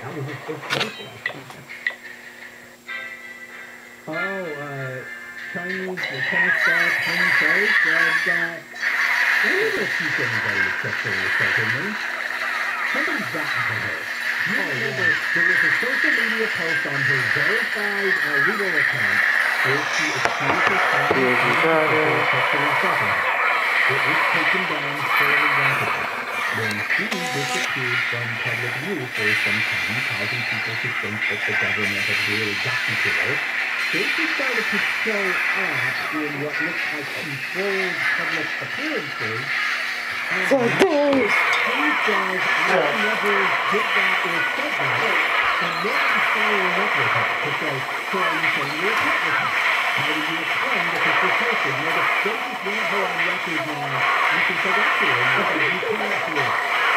How was it supposed to look like? Oh, Chinese lieutenant star, Chinese place, and, I never accused anybody except for yourself, didn't you? Somebody's gotten to her. You remember, there was a social media post on her verified legal account where she accused her family of sexual assault. It was taken down fairly rapidly. When she disappeared from public view for some time, causing people to think that the government had really gotten to her. Then she started to show up in what looks like controlled public appearances. So thanks. She says, I never did that or said that. And then I'm following up with her to say, so are you saying you're a pet with her? How do you explain that this was posted? You know, they just want her on record now. You can say that to her. You can cannot do it.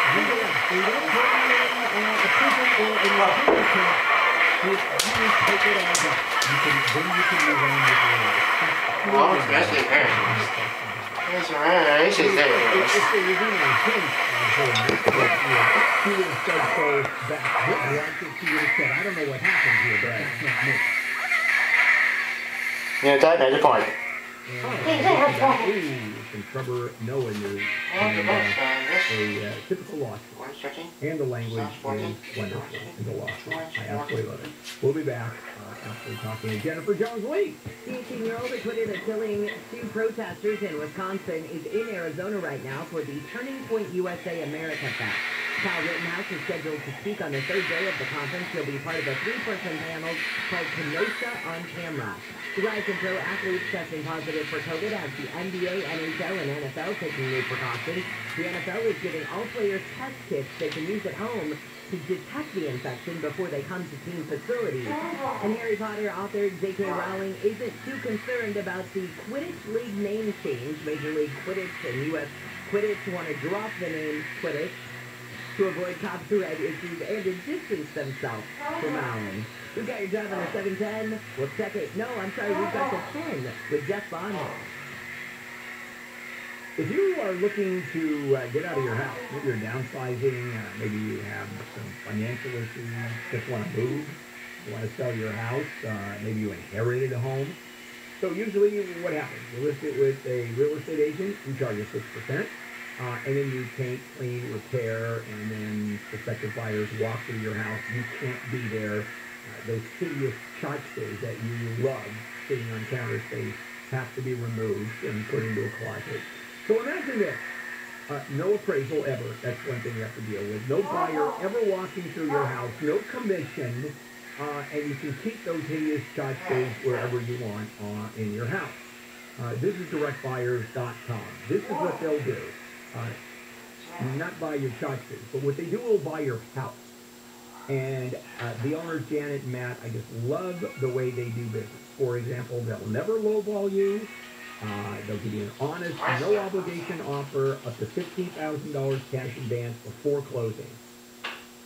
You don't put her in a prison or in a prison camp. You take it as a, then you can move on with your life. Oh, that's it. That's right. This is it. If there was even a hint of her mistake, she would have said so back then. She would have said, I don't know what happened here, but that's not me. Yeah, that's the point. Some trouble knowing you a typical lawsuit. And the language is wonderful in the lawsuit. I absolutely love it. We'll be back after talking to Jennifer Jones-Lee. The 18-year-old acquitted of killing 2 protesters in Wisconsin is in Arizona right now for the Turning Point USA America Fest. Kyle Rittenhouse is scheduled to speak on the 3rd day of the conference. He'll be part of a 3-person panel called Kenosha on Camera. The rise in pro athletes testing positive for COVID as the NBA, NHL, and NFL taking new precautions. The NFL is giving all players test kits they can use at home to detect the infection before they come to team facilities. And Harry Potter author J.K. Rowling isn't too concerned about the Quidditch League name change. Major League Quidditch and U.S. Quidditch want to drop the name Quidditch to avoid copyright issues and to distance themselves from Rowling. We've got your drive on the 710. We'll check it. No, I'm sorry, we've got the 10 with Jeff Bond. If you are looking to get out of your house, maybe you're downsizing, maybe you have some financial issues, just want to move, you want to sell your house, maybe you inherited a home. So usually what happens? You list it with a real estate agent, you charge you 6%, and then you paint, clean, repair, and then prospective buyers walk through your house. You can't be there. Those hideous tchotchkes that you love sitting on counter space have to be removed and put into a closet. So imagine this, no appraisal ever, that's one thing you have to deal with. No buyer ever walking through your house, no commission, and you can keep those hideous tchotchkes wherever you want in your house. This is directbuyers.com. This is what they'll do. Not buy your tchotchkes, but what they do will buy your house. And the owners, Janet and Matt, I just love the way they do business. For example, they'll never lowball you. They'll give you an honest, no-obligation offer up to $15,000 cash advance before closing.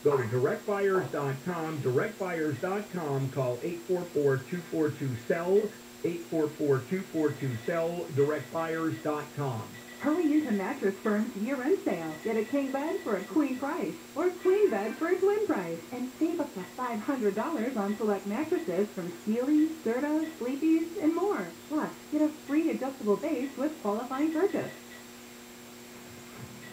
Go to directbuyers.com, directbuyers.com, call 844-242-SELL, 844-242-SELL, directbuyers.com. Hurry into Mattress Firm's year-end sale. Get a king bed for a queen price, or a queen bed for a twin price, and save up to $500 on select mattresses from Sealy, Serta, Sleepy's, and more. Plus, get a free adjustable base with qualifying purchase.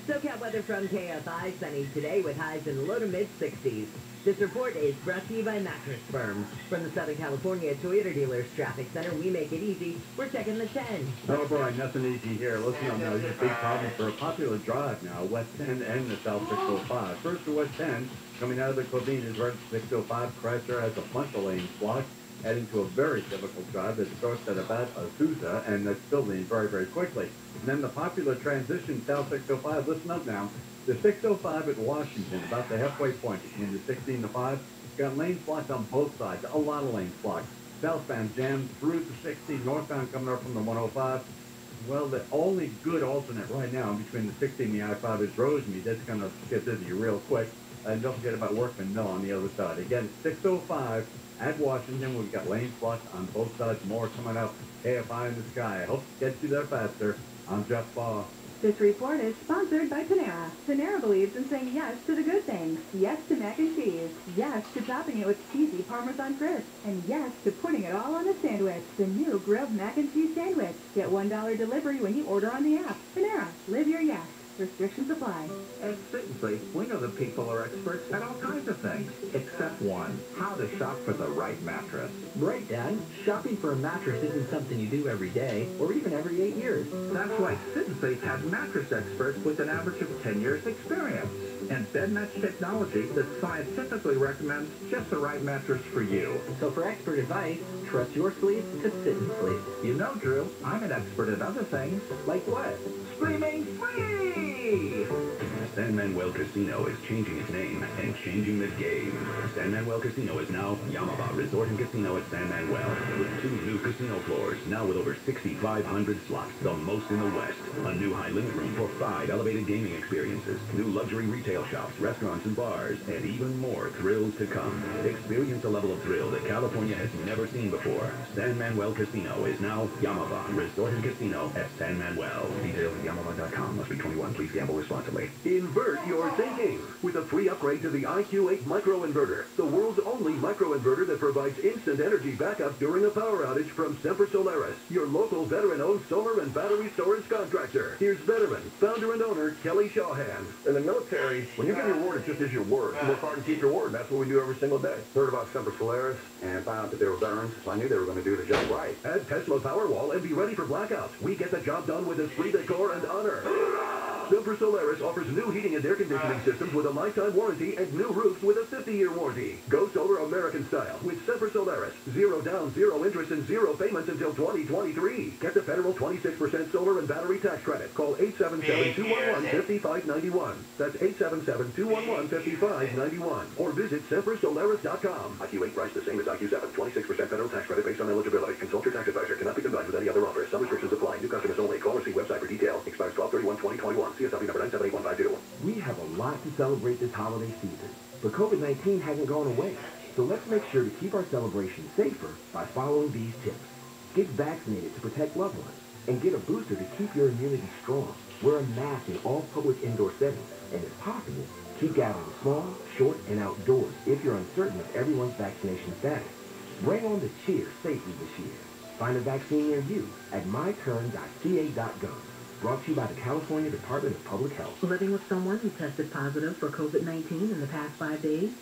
SoCal weather from KFI, sunny today with highs in the low to mid-60s. This report is brought to you by Mattress Firm. From the Southern California Toyota Dealers Traffic Center, we make it easy. We're checking the 10. Oh, Brian, nothing easy here. Listen up now, there's a big problem for a popular drive now, West 10 and the South 605. First to West 10, coming out of the Clavine is right 605. Chrysler has a bunch of lanes blocked, heading to a very difficult drive that starts at about Azusa, and that's building very, very quickly. And then the popular transition South 605, listen up now. The 605 at Washington, about the halfway point between the 16 to 5, it's got lanes blocked on both sides, a lot of lanes blocked. Southbound jammed through the 60, northbound coming up from the 105. Well, the only good alternate right now between the 60 and the I-5 is Rosemead. That's going to get busy real quick. And don't forget about Workman Mill on the other side. Again, 605 at Washington. We've got lanes blocked on both sides. More coming up. KFI in the sky. I hope to get you there faster. I'm Jeff Baugh. This report is sponsored by Panera. Panera believes in saying yes to the good things. Yes to mac and cheese. Yes to topping it with cheesy Parmesan crisp. And yes to putting it all on a sandwich. The new grilled mac and cheese sandwich. Get $1 delivery when you order on the app. Panera. Live your yes. Restrictions apply. At Citizens, we know that people are experts at all kinds of things, except one, how to shop for the right mattress. Right, Dad. Shopping for a mattress isn't something you do every day, or even every 8 years. That's why Citizens has mattress experts with an average of 10 years experience, and bed match technology that scientifically recommends just the right mattress for you. So for expert advice, trust your sleep to Sit and Sleep. You know, Drew, I'm an expert at other things. Like what? Streaming free! San Manuel Casino is changing its name and changing the game. San Manuel Casino is now Yamava Resort and Casino at San Manuel, with 2 new casino floors, now with over 6,500 slots, the most in the West. A new high limit room for 5 elevated gaming experiences, new luxury retail shops, restaurants and bars, and even more thrills to come. Experience a level of thrill that California has never seen before. San Manuel Casino is now Yamava Resort and Casino at San Manuel. Details at yamava.com. Must be 21. Please gamble responsibly. Invert your thinking with a free upgrade to the IQ8 microinverter, the world's only microinverter that provides instant energy backup during a power outage from Semper Solaris, your local veteran-owned solar and battery storage contractor. Here's veteran, founder and owner, Kelly Shawhan. In the military, when you give your word, it's just as your word. You work hard to keep your word, and that's what we do every single day. Heard about Semper Solaris and found out that they were veterans, so I knew they were going to do the job right. Add Tesla Powerwall and be ready for blackouts. We get the job done with esprit de corps and honor. Semper Solaris offers new heating and air conditioning systems with a lifetime warranty and new roofs with a 50-year warranty. Go solar American style with Semper Solaris. 0 down, 0 interest, and 0 payments until 2023. Get the federal 26% solar and battery tax credit. Call 877-211-5591. That's 877-211-5591. Or visit sempersolaris.com. IQ8 price the same as IQ7. 26% federal tax credit based on eligibility. Consult your tax advisor. Cannot be combined with any other offer. Some restrictions apply. New customers only. Call or see website for details. Expires 12/31/2021. CSW number 978152. We have a lot to celebrate this holiday season, but COVID-19 hasn't gone away. So let's make sure to keep our celebration safer by following these tips. Get vaccinated to protect loved ones, and get a booster to keep your immunity strong. Wear a mask in all public indoor settings, and if possible, keep gatherings small, short, and outdoors if you're uncertain of everyone's vaccination status. Bring on the cheer safely this year. Find a vaccine near you at myturn.ca.gov. Brought to you by the California Department of Public Health. Living with someone who tested positive for COVID-19 in the past 5 days?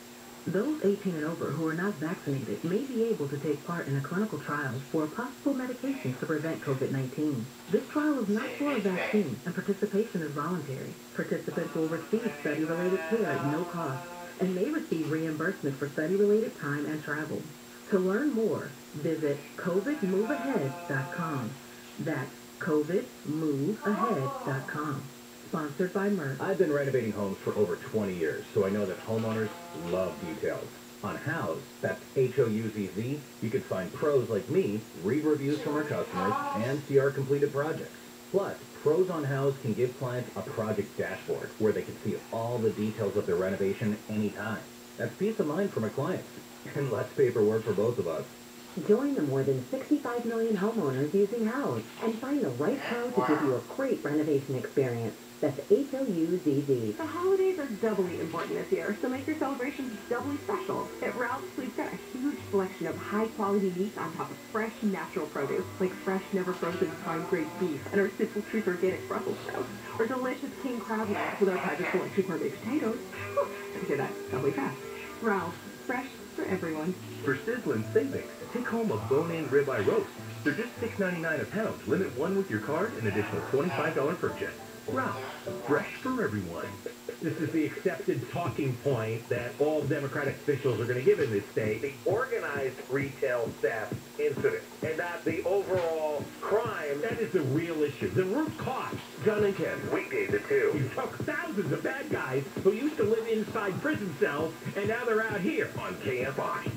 Those 18 and over who are not vaccinated may be able to take part in a clinical trial for possible medications to prevent COVID-19. This trial is not for a vaccine, and participation is voluntary. Participants will receive study-related care at no cost and may receive reimbursement for study-related time and travel. To learn more, visit covidmoveahead.com. That's covidmoveahead.com. Sponsored by Merck. I've been renovating homes for over 20 years, so I know that homeowners love details. On Houzz, that's Houzz, you can find pros like me read reviews from our customers and see our completed projects. Plus, pros on Houzz can give clients a project dashboard where they can see all the details of their renovation anytime. That's peace of mind for my clients, and less paperwork for both of us. Join the more than 65 million homeowners using Houzz and find the right pro to give you a great renovation experience. That's Houzz. The holidays are doubly important this year, so make your celebrations doubly special. At Ralph's, we've got a huge selection of high-quality meats on top of fresh, natural produce, like fresh, never-frozen prime-grade beef and our Simple Truth organic Brussels sprouts, or delicious king crab legs with our private selection gourmet potatoes. Whew, I hear that doubly fast. Ralph's, fresh for everyone. For sizzling savings, take home a bone-in ribeye roast. They're just $6.99 a pound. Limit one with your card, an additional $25 purchase. Ralph's, fresh for everyone. This is the accepted talking point that all Democratic officials are going to give in this state. The organized retail theft incident, and not the overall crime. That is the real issue. The root cause. John and Ken. Weekdays at 2. You took thousands of bad guys who used to live inside prison cells, and now they're out here on KFI.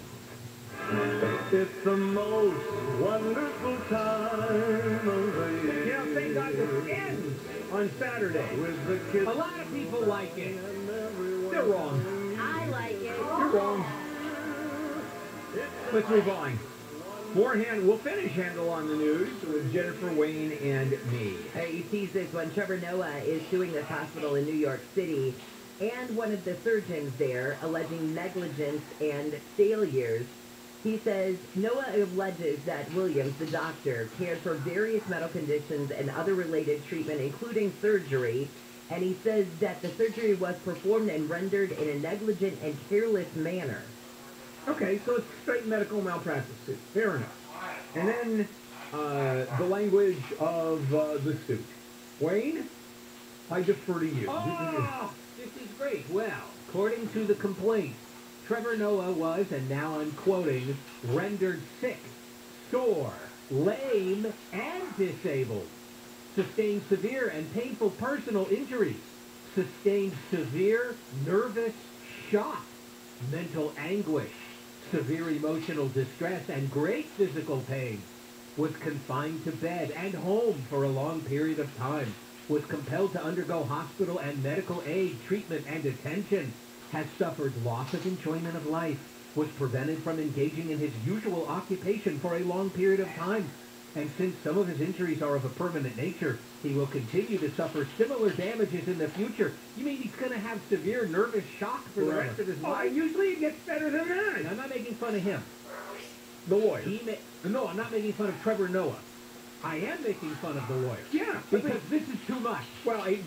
It's the most wonderful time of the year. You know, thank God this ends on Saturday. With the kids. A lot of people like it. They're wrong. I like it. You're wrong. Let's move on. We'll finish Handle on the News with Jennifer, Wayne, and me. You tease this one. Trevor Noah is suing this hospital in New York City and one of the surgeons there, alleging negligence and failures. He says Noah alleges that Williams, the doctor, cared for various medical conditions and other related treatment, including surgery. And he says that the surgery was performed and rendered in a negligent and careless manner. Okay, so it's straight medical malpractice suit. Fair enough. And then the language of the suit. Wayne, I defer to you. Oh, this is great. Well, according to the complaint, Trevor Noah was, and now I'm quoting, rendered sick, sore, lame, and disabled. Sustained severe and painful personal injuries. Sustained severe nervous shock, mental anguish, severe emotional distress, and great physical pain. Was confined to bed and home for a long period of time. Was compelled to undergo hospital and medical aid, treatment, and attention. Has suffered loss of enjoyment of life. Was prevented from engaging in his usual occupation for a long period of time. And since some of his injuries are of a permanent nature, he will continue to suffer similar damages in the future. You mean he's going to have severe nervous shock for the rest of his life? Usually it gets better than that. And I'm not making fun of him. The lawyer. No, I'm not making fun of Trevor Noah. I am making fun of the lawyer. Yeah. Because this is too much. They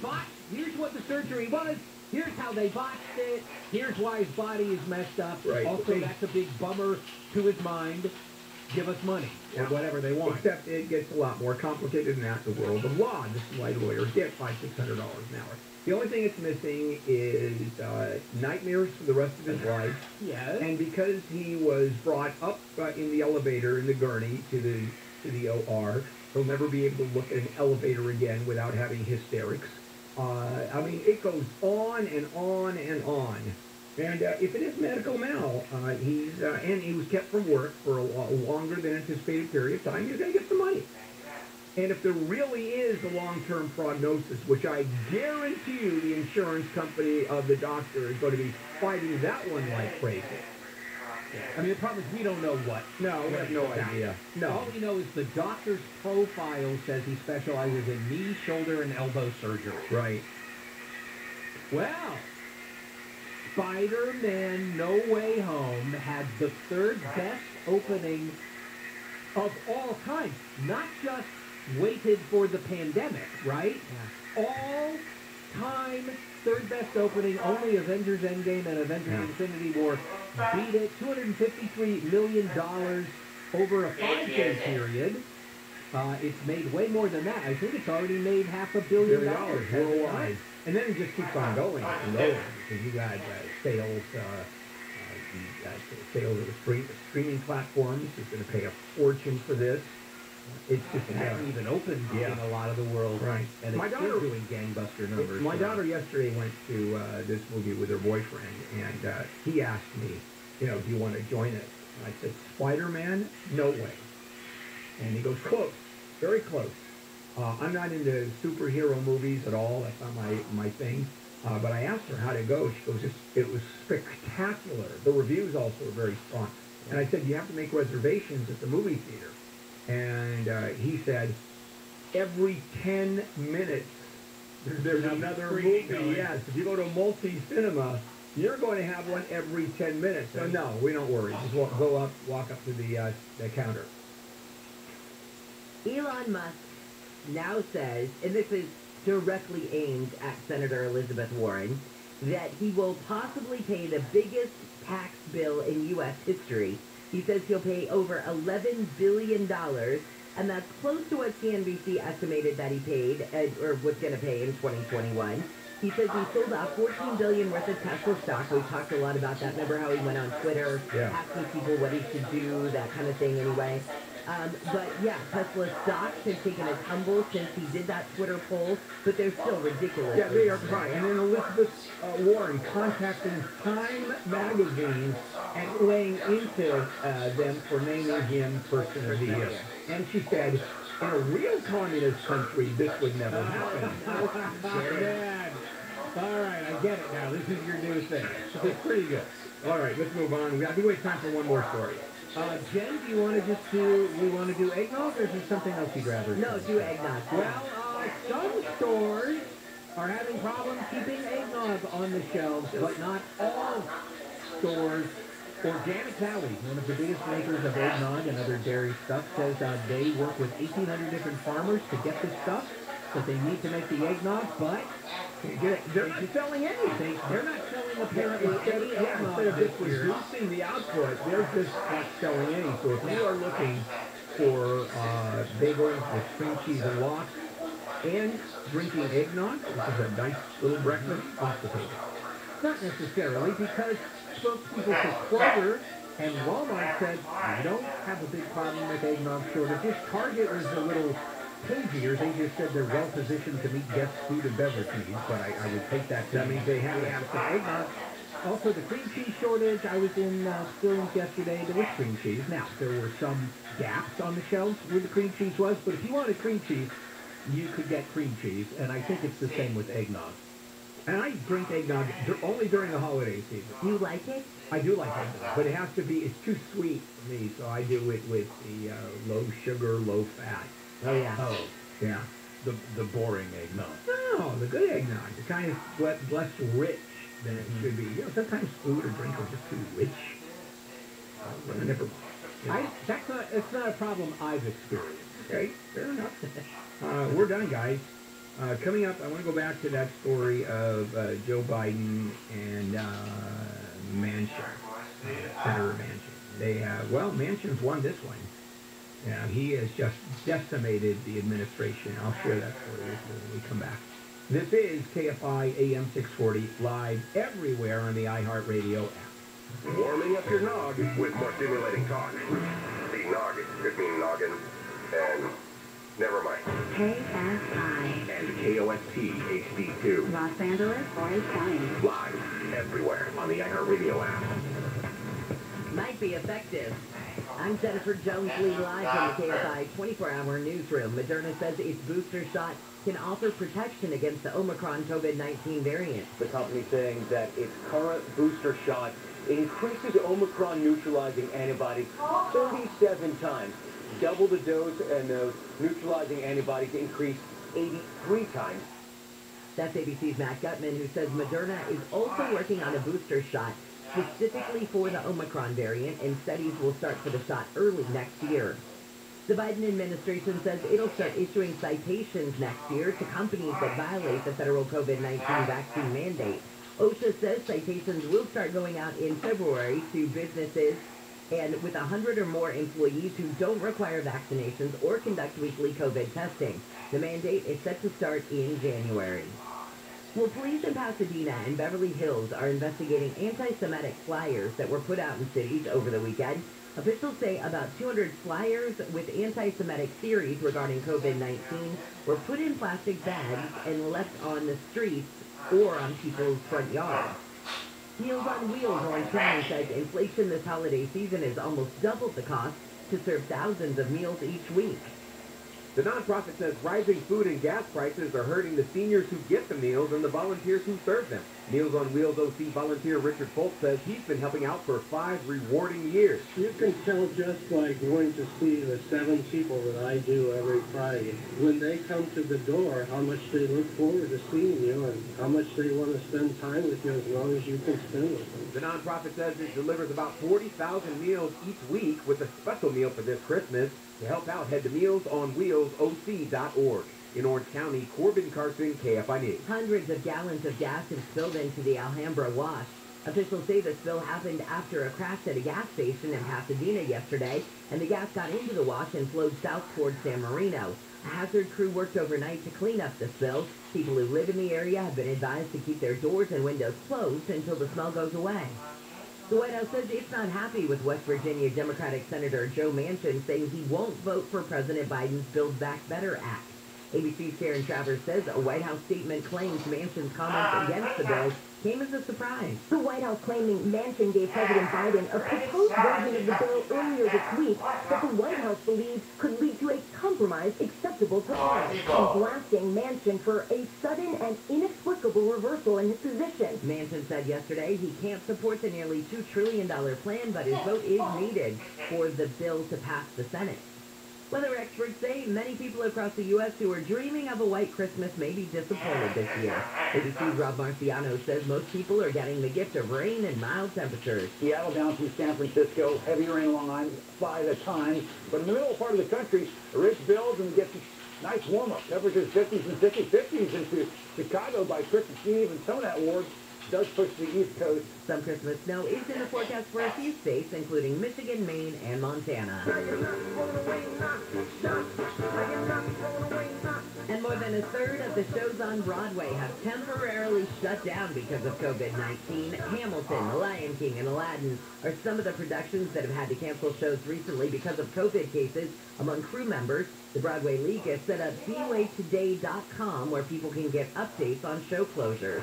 botched. Here's what the surgery was. Here's how they botched it. Here's why his body is messed up. Right. Also, that's a big bummer to his mind. Give us money, or whatever they want. Except it gets a lot more complicated than that in the world of law. This is why lawyers get $500-$600 an hour. The only thing it's missing is nightmares for the rest of his life. Yes. And because he was brought up in the elevator in the gurney to the OR, he'll never be able to look at an elevator again without having hysterics. I mean, it goes on and on and on. And if it is medical mal, and he was kept from work for a longer than anticipated period of time, you're going to get some money. And if there really is a long-term prognosis, which I guarantee you the insurance company of the doctor is going to be fighting that one like crazy. I mean, the problem is we don't know what. No, we have no idea. No. All we know is the doctor's profile says he specializes in knee, shoulder, and elbow surgery. Right. Well, Spider-Man No Way Home had the third best opening of all time. Not just waited for the pandemic, right? Yeah. All-time third best opening. Only Avengers Endgame and Avengers Infinity War beat it. $253 million over a 5-day period. It's made way more than that. I think it's already made $500 million worldwide. And then it just keeps on going and going. Because you got sales of the streaming platforms. It's going to pay a fortune for this. It's just it hasn't even opened in a lot of the world, right? And it's still doing gangbuster numbers. My daughter yesterday went to this movie with her boyfriend, and he asked me, do you want to join us? And I said, Spider-Man? No way. And he goes, close, very close. I'm not into superhero movies at all. That's not my thing. But I asked her how to go. She goes, it was spectacular. The reviews also were very strong. And I said, you have to make reservations at the movie theater. And he said, every 10 minutes, there's another movie. Going. Yes, if you go to a multi-cinema, you're going to have one every 10 minutes. So no, we don't worry. Just walk up to the counter. Elon Musk now says, and this is directly aimed at Senator Elizabeth Warren, that he will possibly pay the biggest tax bill in U.S. history. He says he'll pay over $11 billion, and that's close to what CNBC estimated that he paid, or was going to pay in 2021. He says he sold off $14 billion worth of Tesla stock. We talked a lot about that. Remember how he went on Twitter asking people what he should do, that kind of thing anyway. But yeah, Tesla stocks have taken a tumble since he did that Twitter poll, but they're still ridiculous. Yeah, they are right. And then Elizabeth Warren contacting Time magazine and laying into them for naming him Person of the Year. And she said, in a real communist country, this would never happen. Man. All right, I get it now. This is your new thing. It's pretty good. All right, let's move on. I think we have time for one more story. Jen, do you want to just do, we want to do eggnog, or is there something else you'd rather? No, do eggnog. Well, some stores are having problems keeping eggnog on the shelves, but not all stores. Organic Valley, one of the biggest makers of eggnog and other dairy stuff, says they work with 1,800 different farmers to get this stuff that they need to make the eggnog, but they're not selling anything. They're not selling apparently any eggnog. Instead of just reducing the output, they're just not selling any. So if you are looking for bagels with cream cheese and lox and drinking eggnog, which is a nice little breakfast, off the table. Not necessarily, because spokespeople for Kroger and Walmart said, we don't have a big problem with eggnog shortages. Target was a little cagier. They just said they're well positioned to meet guest food and beverage needs, but I would take that. That means they have to have some eggnog. Also, the cream cheese shortage, I was in Stillings yesterday. There was cream cheese. Now, there were some gaps on the shelves where the cream cheese was, but if you wanted cream cheese, you could get cream cheese, and I think it's the same with eggnog. And I drink eggnog only during the holiday season. You like it? I do like eggnog, but it has to be, it's too sweet for me, so I do it with the low sugar, low fat. Oh, yeah. Oh, yeah. The boring eggnog. No, the good eggnog, the kind of less rich than it should be. You know, sometimes food or drink are just too rich. Never mind. It's not a problem I've experienced. Okay, fair enough. We're done, guys. Coming up, I want to go back to that story of Joe Biden and Manchin, Senator Manchin. They Manchin's won this one. Yeah, he has just decimated the administration. I'll share that for you when we come back. This is KFI AM 640, live everywhere on the iHeartRadio app. Warming up your nog with more stimulating talk. See, nog could mean noggin, and never mind. KFI. And KOST HD2. Los Angeles, Orange County. Live everywhere on the iHeartRadio app. Might be effective. I'm Jennifer Jones-Lee, live from the KFI 24-hour newsroom. Moderna says its booster shot can offer protection against the Omicron COVID-19 variant. The company saying that its current booster shot increases Omicron neutralizing antibodies 37 times. Double the dose, and those neutralizing antibodies increase 83 times. That's ABC's Matt Gutman, who says Moderna is also working on a booster shot specifically for the Omicron variant, and studies will start for the shot early next year. The Biden administration says it'll start issuing citations next year to companies that violate the federal COVID-19 vaccine mandate. OSHA says citations will start going out in February to businesses and with 100 or more employees who don't require vaccinations or conduct weekly COVID testing. The mandate is set to start in January. Well, police in Pasadena and Beverly Hills are investigating anti-Semitic flyers that were put out in cities over the weekend. Officials say about 200 flyers with anti-Semitic theories regarding COVID-19 were put in plastic bags and left on the streets or on people's front yards. Meals on Wheels Orange County says inflation this holiday season has almost doubled the cost to serve thousands of meals each week. The nonprofit says rising food and gas prices are hurting the seniors who get the meals and the volunteers who serve them. Meals on Wheels OC volunteer Richard Folk says he's been helping out for 5 rewarding years. You can tell just by going to see the 7 people that I do every Friday. When they come to the door, how much they look forward to seeing you and how much they want to spend time with you as long as you can spend with them. The nonprofit says it delivers about 40,000 meals each week with a special meal for this Christmas. To help out, head to mealsonwheelsoc.org. In Orange County, Corbin Carson, KFI News. Hundreds of gallons of gas have spilled into the Alhambra Wash. Officials say the spill happened after a crash at a gas station in Pasadena yesterday, and the gas got into the wash and flowed south towards San Marino. A hazard crew worked overnight to clean up the spill. People who live in the area have been advised to keep their doors and windows closed until the smell goes away. The White House says it's not happy with West Virginia Democratic Senator Joe Manchin saying he won't vote for President Biden's Build Back Better Act. ABC's Karen Travers says a White House statement claims Manchin's comments against the bill came as a surprise. The White House claiming Manchin gave President Biden a proposed version of the bill earlier this week that the White House believes could lead to a compromise acceptable to all, and blasting Manchin for a sudden and inexplicable reversal in his position. Manchin said yesterday he can't support the nearly $2 trillion plan, but his vote is needed for the bill to pass the Senate. Weather experts say many people across the U.S. who are dreaming of a white Christmas may be disappointed this year. ABC's Rob Marciano says most people are getting the gift of rain and mild temperatures. Seattle down through San Francisco, heavy rain along I-5 at times. But in the middle part of the country, a rich builds and gets a nice warm-up. Temperatures 50s and 50s into Chicago by Christmas Eve, and some of that warm does push the East Coast. Some Christmas snow is in the forecast for a few states, including Michigan, Maine, and Montana. And more than a third of the shows on Broadway have temporarily shut down because of COVID-19. Hamilton, The Lion King, and Aladdin are some of the productions that have had to cancel shows recently because of COVID cases among crew members. The Broadway League has set up BeWayToday.com where people can get updates on show closures.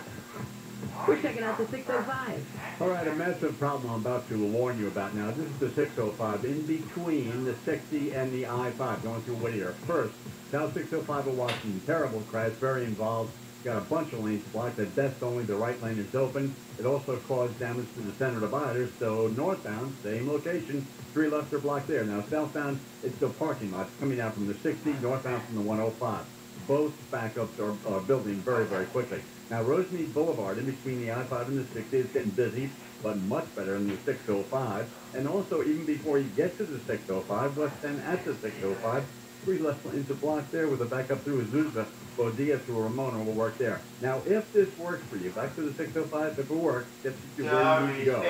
We're checking out the 605. All right, a massive problem I'm about to warn you about now. This is the 605 in between the 60 and the I-5 going through Whittier. First, South 605 of Washington, terrible crash, very involved. Got a bunch of lanes blocked. At best, only the right lane is open. It also caused damage to the center dividers, so northbound, same location, 3 left are blocked there. Now, southbound, it's the parking lot coming out from the 60, northbound from the 105. Both backups are building very, very quickly. Now, Rosemead Boulevard, in between the I-5 and the 60, is getting busy, but much better than the 605. And also, even before you get to the 605, West 10 at the 605, 3 left lanes are blocked there with a backup through Azusa. Bodilla through Ramona will work there. Now, if this works for you, back to the 605, if it works, gets you where you need to go.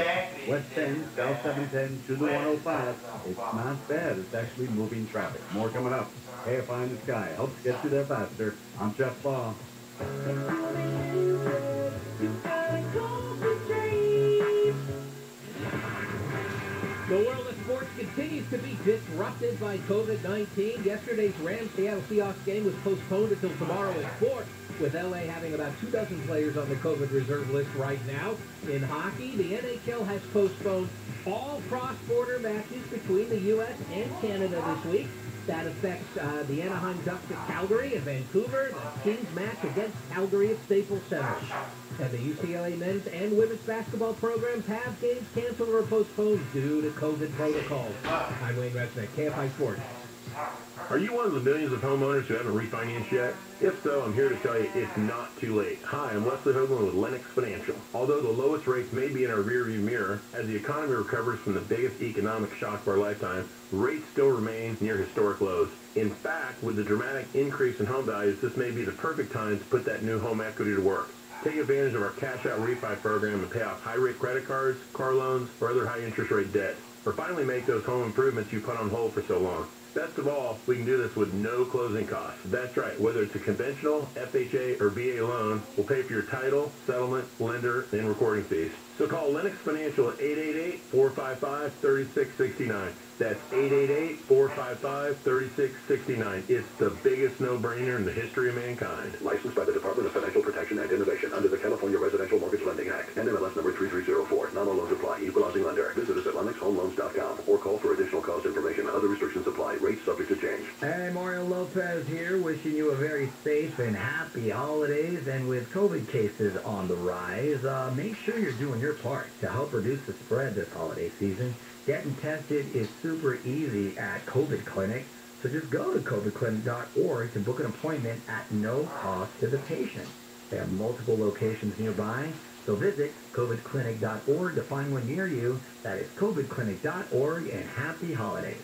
West 10, South 710 to the 105. It's not bad. It's actually moving traffic. More coming up. KFI in the sky helps get you there faster. I'm Jeff Baugh. The world of sports continues to be disrupted by COVID-19. Yesterday's Rams-Seattle Seahawks game was postponed until tomorrow at 4, with LA having about 24 players on the COVID reserve list right now. In hockey, the NHL has postponed all cross-border matches between the U.S. and Canada this week. That affects the Anaheim Ducks at Calgary and Vancouver, the Kings match against Calgary at Staples Center. And the UCLA men's and women's basketball programs have games canceled or postponed due to COVID protocols. I'm Wayne Resnick, KFI Sports. Are you one of the millions of homeowners who haven't refinanced yet? If so, I'm here to tell you it's not too late. Hi, I'm Leslie Hoagland with Lennox Financial. Although the lowest rates may be in our rearview mirror, as the economy recovers from the biggest economic shock of our lifetime, rates still remain near historic lows. In fact, with the dramatic increase in home values, this may be the perfect time to put that new home equity to work. Take advantage of our cash-out refi program and pay off high-rate credit cards, car loans, or other high-interest rate debt. Or finally make those home improvements you put on hold for so long. Best of all, we can do this with no closing costs. That's right, whether it's a conventional, FHA, or VA loan, we'll pay for your title, settlement, lender, and recording fees. So call Lennox Financial at 888-455-3669. That's 888-455-3669. It's the biggest no-brainer in the history of mankind. Licensed by the Department of Financial Protection and Innovation under the California Residential Mortgage Lending Act. NMLS number 3304. Not all loans apply. Equalizing lender. Visit us at LennoxHomeLoans.com or call for additional cost information. Other restrictions apply. Rates subject to change. Hey, Mario Lopez here, wishing you a very safe and happy holidays. And with COVID cases on the rise, make sure you're doing your part to help reduce the spread this holiday season. Getting tested is super easy at COVID Clinic, so just go to covidclinic.org to book an appointment at no cost to the patient. They have multiple locations nearby, so visit covidclinic.org to find one near you. That is covidclinic.org, and happy holidays.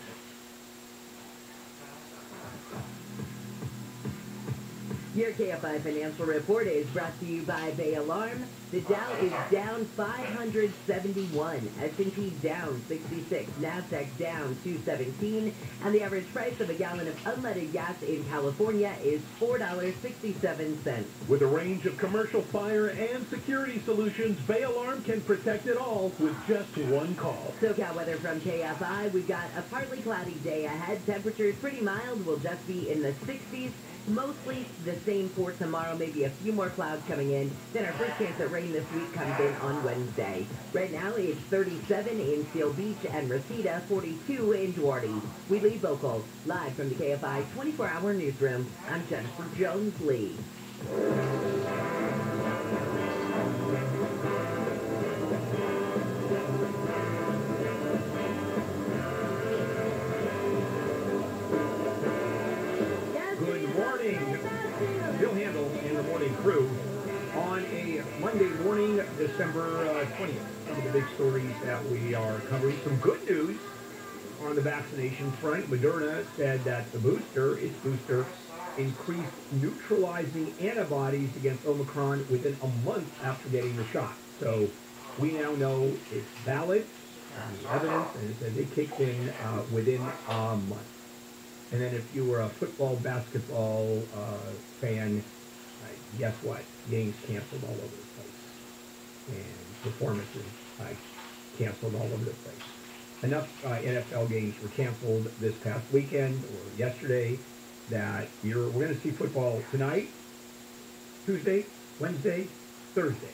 Your KFI Financial Report is brought to you by Bay Alarm. The Dow is down 571, S&P down 66, NASDAQ down 217, and the average price of a gallon of unleaded gas in California is $4.67. With a range of commercial fire and security solutions, Bay Alarm can protect it all with just one call. SoCal weather from KFI. We've got a partly cloudy day ahead. Temperatures pretty mild, will just be in the 60s. Mostly the same for tomorrow, maybe a few more clouds coming in. Then our first chance at rain this week comes in on Wednesday. Right now, it's 37 in Seal Beach and Reseda, 42 in Duarte. We lead local, live from the KFI 24-hour newsroom. I'm Jennifer Jones-Lee. Bill Handel and the morning crew on a Monday morning, December 20th. Some of the big stories that we are covering. Some good news on the vaccination front. Moderna said that its booster, increased neutralizing antibodies against Omicron within a month after getting the shot. So we now know it's valid, the evidence, and it says it kicked in within a month. And then if you were a football, basketball fan, guess what? Games canceled all over the place. And performances canceled all over the place. Enough NFL games were canceled this past weekend or yesterday that we're going to see football tonight, Tuesday, Wednesday, Thursday.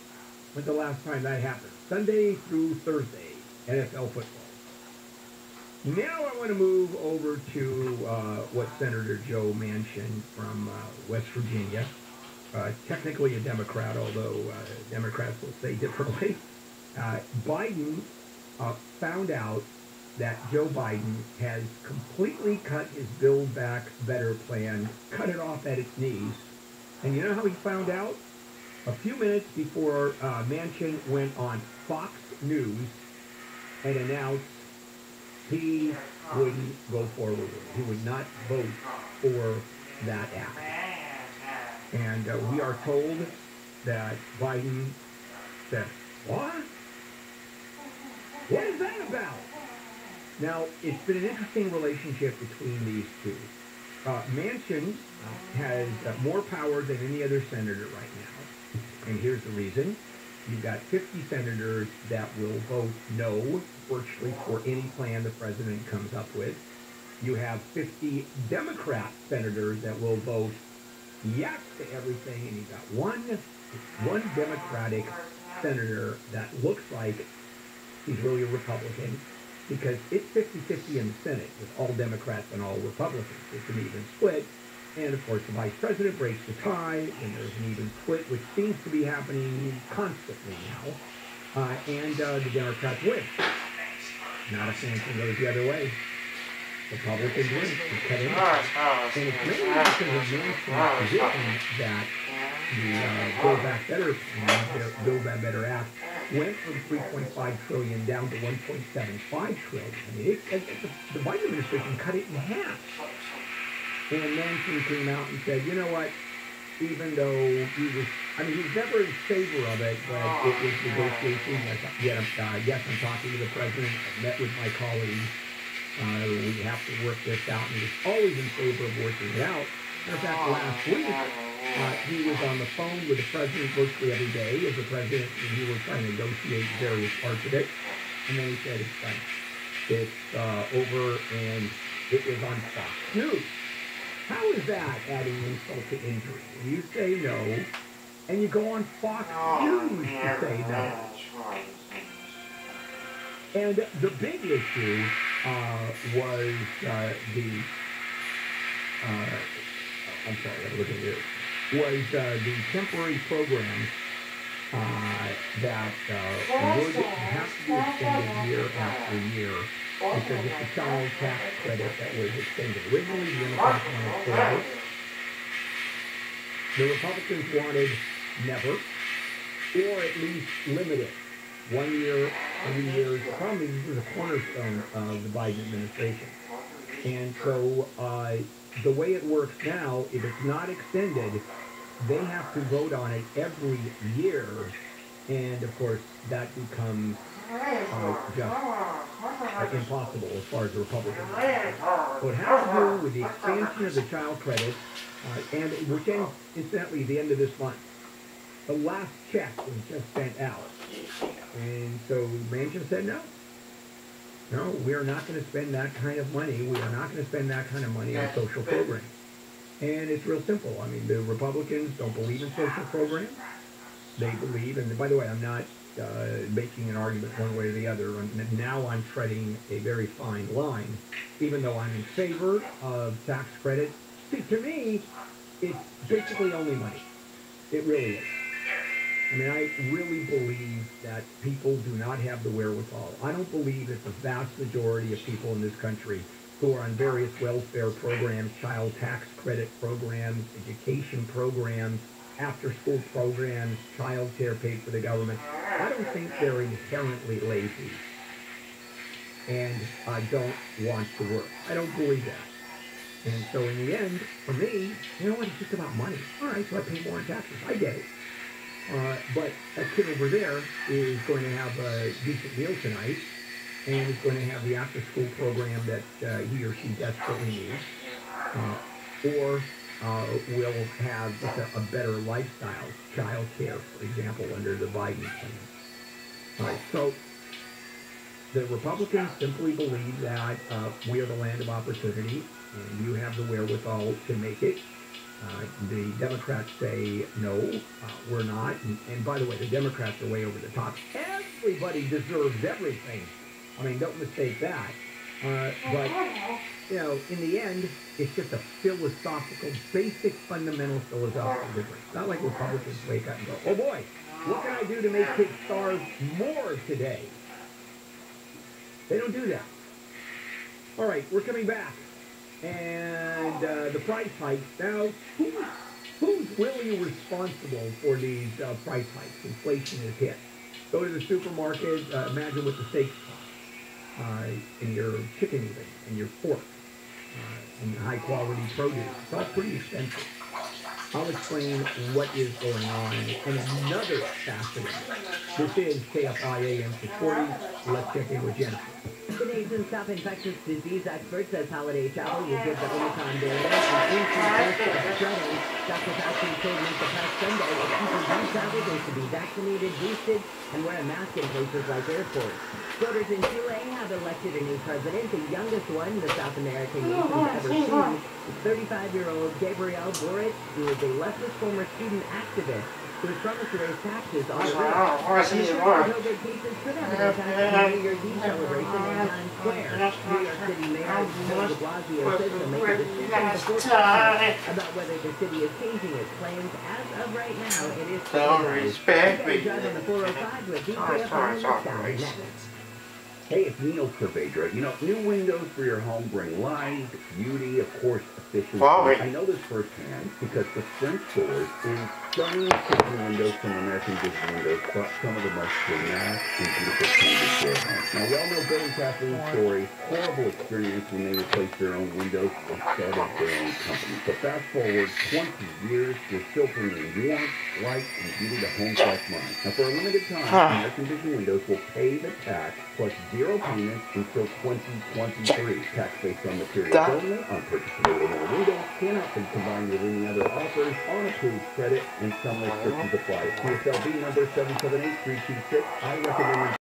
When's the last time that happened? Sunday through Thursday, NFL football. Now I want to move over to what Senator Joe Manchin from West Virginia, technically a Democrat, although Democrats will say differently. Biden found out that Joe Biden has completely cut his Build Back Better plan, cut it off at its knees. And you know how he found out? A few minutes before Manchin went on Fox News and announced he wouldn't go forward with it. He would not vote for that act. And we are told that Biden said, what? What is that about? Now, it's been an interesting relationship between these two. Manchin has more power than any other senator right now. And here's the reason. You've got 50 senators that will vote no virtually for any plan the president comes up with. You have 50 Democrat senators that will vote yes to everything, and you've got one Democratic senator that looks like he's really a Republican, because it's 50-50 in the Senate with all Democrats and all Republicans. It's an even split. And, of course, the vice president breaks the tie, and there's an even split, which seems to be happening constantly now. And the Democrats win. Not if Manchin goes the other way. Republicans win. And it's mainly because of Manchin's position that the Build Back Better plan, Build Back Better Act, went from $3.5 trillion down to $1.75 trillion. I mean, the Biden administration cut it in half. And Manchin came out and said, you know what, even though he was never in favor of it, but it was negotiation. Yes, I'm talking to the president. I've met with my colleagues. We have to work this out. And he was always in favor of working it out. In fact, last week, he was on the phone with the president virtually every day as the president, and he was trying to negotiate various parts of it. And then he said, it's done. It's over, and it was on Fox News. How is that adding insult to injury? You say no, and you go on Fox News to say no. And the big issue was I'm sorry, I'm looking at this, was the temporary programs that would have to be extended year after year because it's a child tax credit that was extended. Originally, the Democrats wanted forever. The Republicans wanted never, or at least limited. 1 year, 3 years. The problem is this is a cornerstone of the Biden administration. And so the way it works now, if it's not extended, they have to vote on it every year. And, of course, that becomes just impossible as far as the Republicans. So it has to do with the expansion of the child credit, and which ends, incidentally, the end of this month. The last check was just sent out. And so Manchin said no. No, we are not going to spend that kind of money. We are not going to spend that kind of money on social programs. And it's real simple. I mean, the Republicans don't believe in social programs. They believe, and by the way, I'm not making an argument one way or the other. Now I'm treading a very fine line, even though I'm in favor of tax credits. See, to me, it's basically only money. It really is. I mean, I really believe that people do not have the wherewithal. I don't believe that the vast majority of people in this country who are on various welfare programs, child tax credit programs, education programs, after-school programs, child care paid for the government, I don't think they're inherently lazy and don't want to work. I don't believe that. And so in the end, for me, you know what, it's just about money. All right, so I pay more in taxes. I get it. But that kid over there is going to have a decent meal tonight and is going to have the after-school program that he or she desperately needs, or will have just a better lifestyle, child care, for example, under the Biden plan. All right, so the Republicans simply believe that we are the land of opportunity, and you have the wherewithal to make it. The Democrats say, no, we're not. And by the way, the Democrats are way over the top. Everybody deserves everything. I mean, don't mistake that. But, you know, in the end, it's just a philosophical, basic, fundamental philosophical difference. Not like Republicans wake up and go, oh boy, what can I do to make kids starve more today? They don't do that. All right, we're coming back. And the price hikes. Now, who's really responsible for these price hikes? Inflation has hit. Go to the supermarket, imagine what the steaks cost, and your chicken even, and your pork, and high-quality produce. It's all pretty expensive. I'll explain what is going on in another facet of it. This is KFI Am 640. Let's check in with Jennifer. The nation's top infectious disease expert says holiday travel will give the Omicron variant an increased risk of spreading. Dr. Fauci told me the past Sunday if people do travel, they should be vaccinated, boosted, and wear a mask in places like airports. Voters in Chile have elected a new president, the youngest one the South American nation has ever seen. It's 35-year-old Gabriel Boric, who is a leftist former student activist who has promised to raise taxes on the rich. COVID cases could have an impact on the New Year's Eve celebration in Times Square. New York City Mayor Bill de Blasio says he'll make a decision before Christmas about whether the city is changing its plans. As of right now, it is Don't respect me. drive on the 405 with DKFI next. Hey, it's Neil Cervedra. You know, new windows for your home bring light, beauty, of course, efficiency. I know this firsthand because the French stores in stunning kitchen windows from American Vision Windows brought some of the most dramatic and beautiful changes to their home. Now, we all know Bill and Kathleen's story, horrible experience when they replaced their own windows and started their own company. So fast forward 20 years, they're still bringing warmth, light, and beauty to homes like mine. Now, for a limited time, American Vision Windows will pay the tax plus 0 payments until 2023. Tax based on materials only, on purchasable windows, cannot be combined with any other offers on approved credit, and some restrictions apply. PSLB number 778326. I recommend